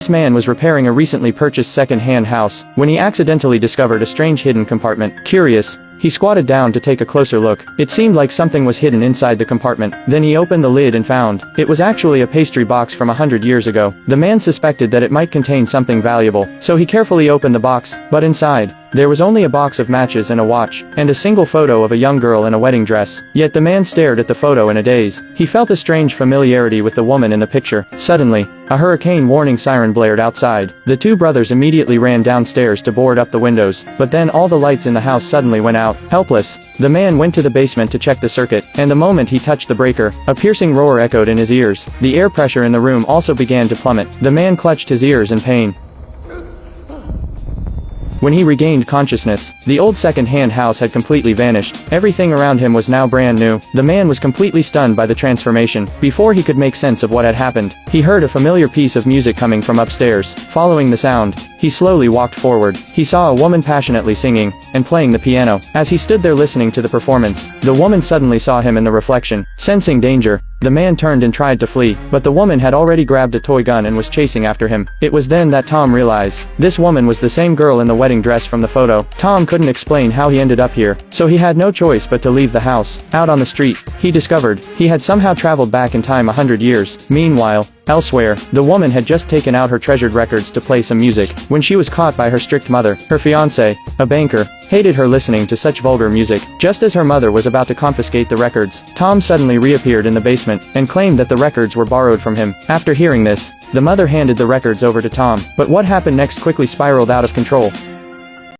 This man was repairing a recently purchased second-hand house when he accidentally discovered a strange hidden compartment. Curious, he squatted down to take a closer look. It seemed like something was hidden inside the compartment. Then he opened the lid and found it was actually a pastry box from 100 years ago. The man suspected that it might contain something valuable, so he carefully opened the box, but inside, there was only a box of matches and a watch, and a single photo of a young girl in a wedding dress. Yet the man stared at the photo in a daze. He felt a strange familiarity with the woman in the picture. Suddenly, a hurricane warning siren blared outside. The two brothers immediately ran downstairs to board up the windows, but then all the lights in the house suddenly went out. Helpless, the man went to the basement to check the circuit, and the moment he touched the breaker, a piercing roar echoed in his ears. The air pressure in the room also began to plummet. The man clutched his ears in pain. When he regained consciousness, the old second-hand house had completely vanished. Everything around him was now brand new. The man was completely stunned by the transformation. Before he could make sense of what had happened, he heard a familiar piece of music coming from upstairs. Following the sound, he slowly walked forward. He saw a woman passionately singing and playing the piano. As he stood there listening to the performance, the woman suddenly saw him in the reflection. Sensing danger, the man turned and tried to flee, but the woman had already grabbed a toy gun and was chasing after him. It was then that Tom realized this woman was the same girl in the wedding dress from the photo. Tom couldn't explain how he ended up here, so he had no choice but to leave the house. Out on the street, he discovered he had somehow traveled back in time 100 years. Meanwhile, elsewhere, the woman had just taken out her treasured records to play some music when she was caught by her strict mother. Her fiancé, a banker, hated her listening to such vulgar music. Just as her mother was about to confiscate the records, Tom suddenly reappeared in the basement and claimed that the records were borrowed from him. After hearing this, the mother handed the records over to Tom. But what happened next quickly spiraled out of control.